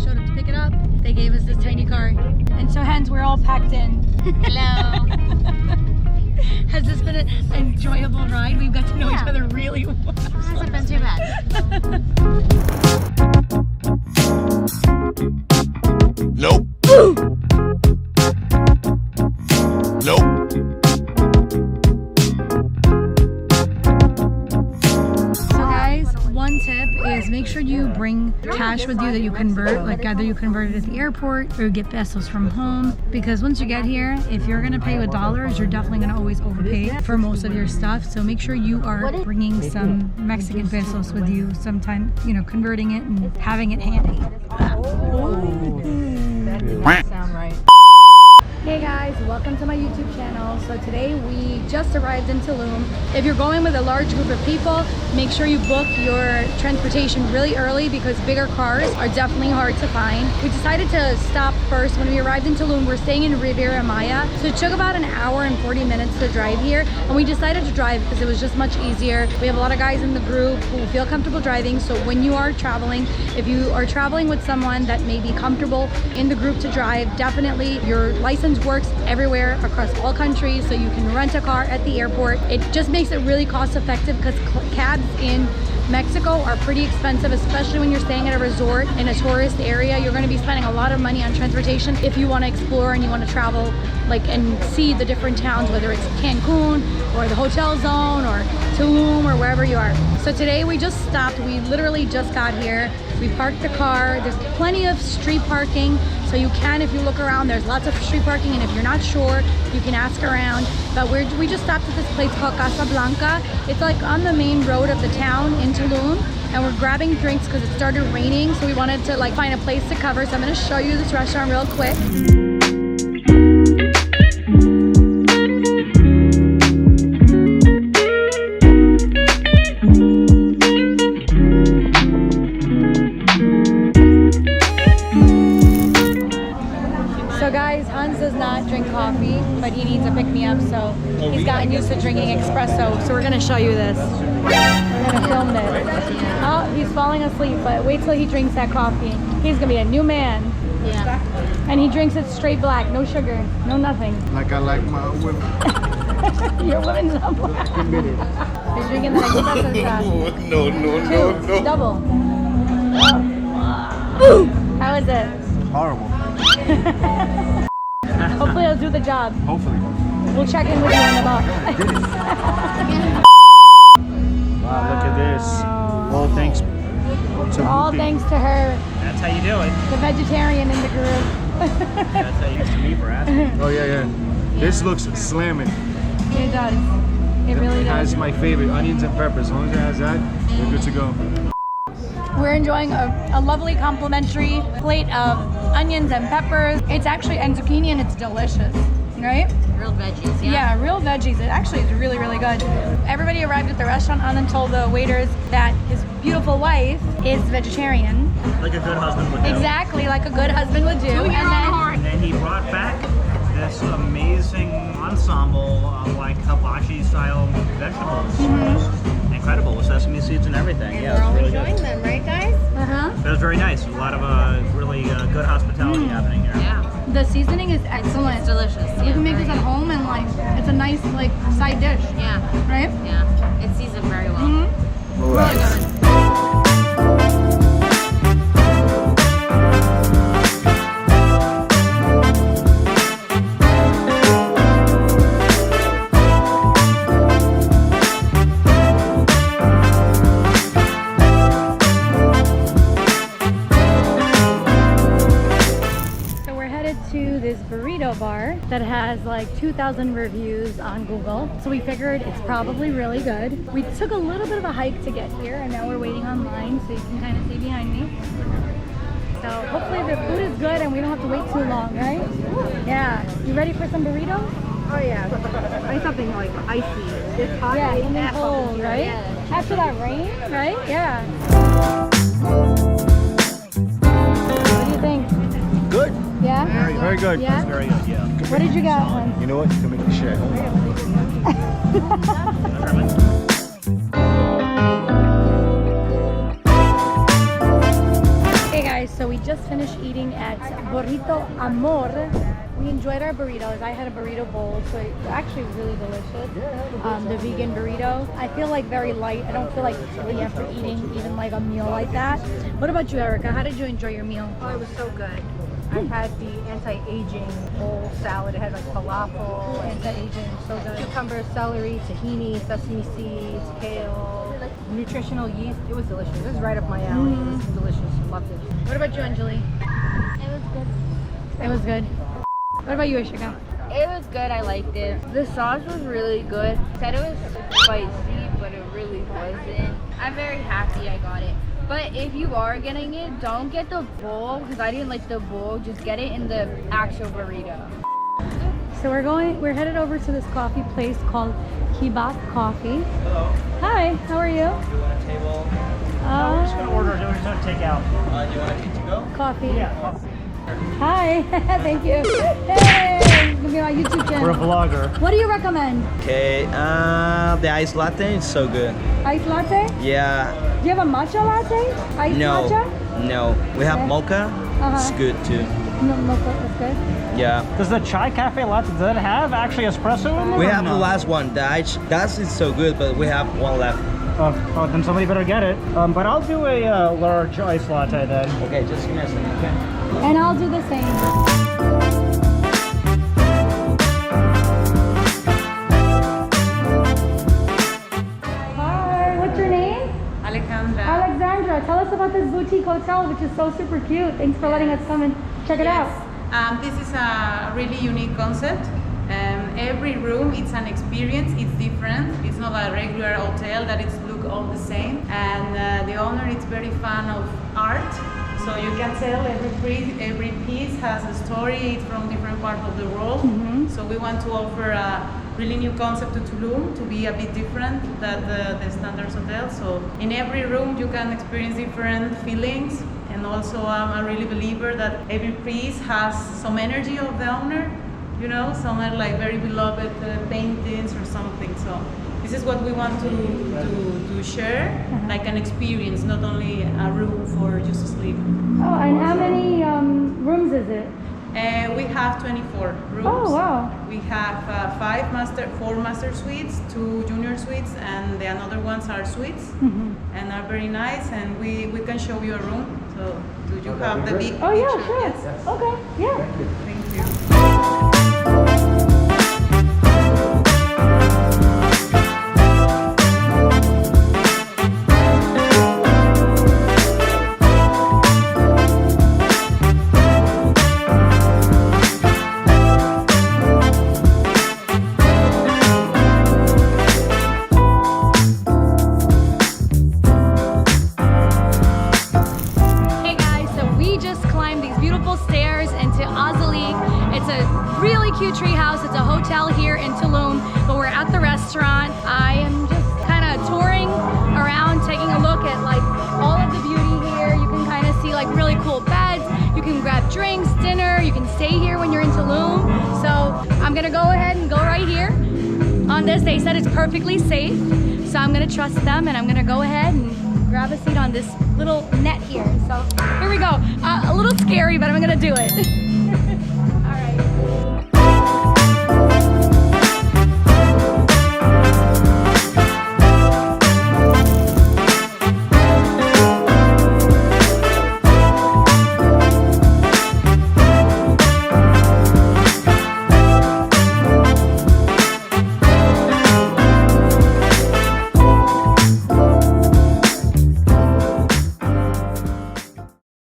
showed up to pick it up. They gave us this tiny car. And so hence we're all packed in. Hello. Has this been an enjoyable ride? We've got to know each other really well. Hasn't been too bad. Nope. Nope. So guys, one tip is make sure you bring cash with you that you convert, like either you convert it at the airport or you get pesos from home, because once you get here, if you're gonna pay with dollars, you're definitely gonna always overpay for most of your stuff. So make sure you are bringing some Mexican pesos with you sometime, you know, converting it and having it handy. That did not sound right. Hey guys, welcome to my YouTube channel. So today we just arrived in Tulum. If you're going with a large group of people, make sure you book your transportation really early because bigger cars are definitely hard to find. We decided to stop first when we arrived in Tulum. We're staying in Riviera Maya. So it took about an hour and 40 minutes to drive here. And we decided to drive because it was just much easier. We have a lot of guys in the group who feel comfortable driving. So when you are traveling, if you are traveling with someone that may be comfortable in the group to drive, definitely your license works everywhere across all countries, so you can rent a car at the airport. It just makes it really cost effective because cabs in Mexico are pretty expensive, especially when you're staying at a resort in a tourist area. You're going to be spending a lot of money on transportation if you want to explore and you want to travel and see the different towns, whether it's Cancun or the hotel zone or Tulum or wherever you are. So today we just stopped. We literally just got here. We parked the car. There's plenty of street parking, so you can, if you look around, there's lots of street parking, and if you're not sure, you can ask around. But we just stopped at this place called Casablanca. It's like on the main road of the town in Tulum, and we're grabbing drinks because it started raining, so we wanted to find a place to cover. So I'm going to show you this restaurant real quick. Does not drink coffee, but he needs a pick-me-up, so he's gotten used to drinking espresso. So we're gonna show you this. We're gonna film this. Oh, he's falling asleep, but wait till he drinks that coffee. He's gonna be a new man. Yeah. And he drinks it straight black, no sugar, no nothing. Like I like my women. Your women's not black. He's drinking the espresso shot. No, Two, double. Oh. How is it? Horrible. Hopefully it'll do the job. Hopefully. We'll check in with you in a month. Wow, look at this. All thanks to All Muki. thanks to her, That's how you do it. the vegetarian in the group. That's how you to me for asking. Oh yeah. This looks slamming. It does. It really It has does. my favorite, onions and peppers. As long as it has that, we're good to go. We're enjoying a lovely complimentary plate of onions and peppers. It's actually, and zucchini, and it's delicious, right? Real veggies, yeah. Yeah, real veggies. It actually is really, really good. Everybody arrived at the restaurant and told the waiters that his beautiful wife is vegetarian. Like a good husband would do. Exactly, like a good husband would do. And then he brought back this amazing ensemble of hibachi style vegetables. Incredible with sesame seeds and everything. Yeah, We're all it's really enjoying good. them, right guys? It was very nice. A lot of really good hospitality happening here. Yeah. The seasoning is excellent. It's delicious. You can make this at home and it's a nice side dish. Yeah. Right? Yeah. It's seasoned very well. Really good. Bar that has 2,000 reviews on Google, so we figured it's probably really good. We took a little bit of a hike to get here, and now we're waiting online, so you can kind of see behind me. So hopefully the food is good and we don't have to wait too long, right? Yeah. You ready for some burritos? Oh yeah, I need something icy. It's hot. Yeah, something cold, right? After that rain, right? Yeah. What do you think? Good. Yeah? Very good. Yeah? Very good, yeah. What did you get, Lynn? You know what? You can make the share. Hey guys, so we just just finished eating at Burrito Amor. We enjoyed our burritos. I had a burrito bowl, so it's actually really delicious. The vegan burrito. I feel like very light. I don't feel like silly after eating even like a meal like that. What about you, Erica? How did you enjoy your meal? Oh, it was so good. I had the anti-aging bowl salad. It had like falafel, Anti-aging, so good. cucumber, celery, tahini, sesame seeds, kale, nutritional yeast. It was delicious. It was right up my alley. It was delicious. Loved it. What about you, Anjali? It was good. It was good. What about you, Ishika? It was good. I liked it. The sauce was really good. Said it was spicy, but it really wasn't. I'm very happy I got it. But if you are getting it, don't get the bowl because I didn't like the bowl. Just get it in the actual burrito. So we're headed over to this coffee place called Kibat Coffee. Hello. Hi, how are you? Do you want a table? No, we're just gonna order. We're just gonna take out. Do you want a to go? Coffee. Yeah, coffee. Hi, thank you. Hey, look at my YouTube channel. We're a vlogger. What do you recommend? Okay, the iced latte is so good. Iced latte? Yeah, Do you have a matcha latte? Iced no, matcha? no. We have Okay. mocha. It's good too. No, that's good. Yeah. Does the chai cafe latte, does it have actually espresso in there? We or have the no? last one. That is so good, but we have one left. Oh, then somebody better get it. But I'll do a large iced latte then. Okay, just give me a second, okay? And I'll do the same. Hi, what's your name? Alejandra. Alexandra. Tell us about this boutique hotel, which is so super cute. Thanks for letting us come and check it out. This is a really unique concept. Every room, it's an experience. It's different. It's not a regular hotel that it's look all the same. And the owner is very fan of art. So you can tell every piece has a story. It's from different parts of the world. So we want to offer a really new concept to Tulum to be a bit different than the standard hotel. So in every room you can experience different feelings. And also I'm a really believer that every piece has some energy of the owner. You know, some are like very beloved paintings or something. So this is what we want to share, like an experience, not only a room for just to sleep. Oh, and how many rooms is it? We have 24 rooms. Oh, wow. We have 4 master suites, 2 junior suites, and the another ones are suites, and are very nice. And we can show you a room. So do you have the big Oh, yeah, picture? sure. Yes. Okay, yeah. Thank you. Hey guys, so we just climbed these beautiful stairs into Azalik. It's a really cute treehouse. It's a hotel here in Tulum, but we're at the restaurant. I am just kind of touring around, taking a look at like all of the beauty here. You can kind of see like really cool beds. You can grab drinks, dinner. You can stay here when you're in Tulum. So I'm gonna go ahead and go right here. On this, they said it's perfectly safe. So I'm gonna trust them and I'm gonna go ahead and grab a seat on this little net here. So here we go. A little scary, but I'm gonna do it.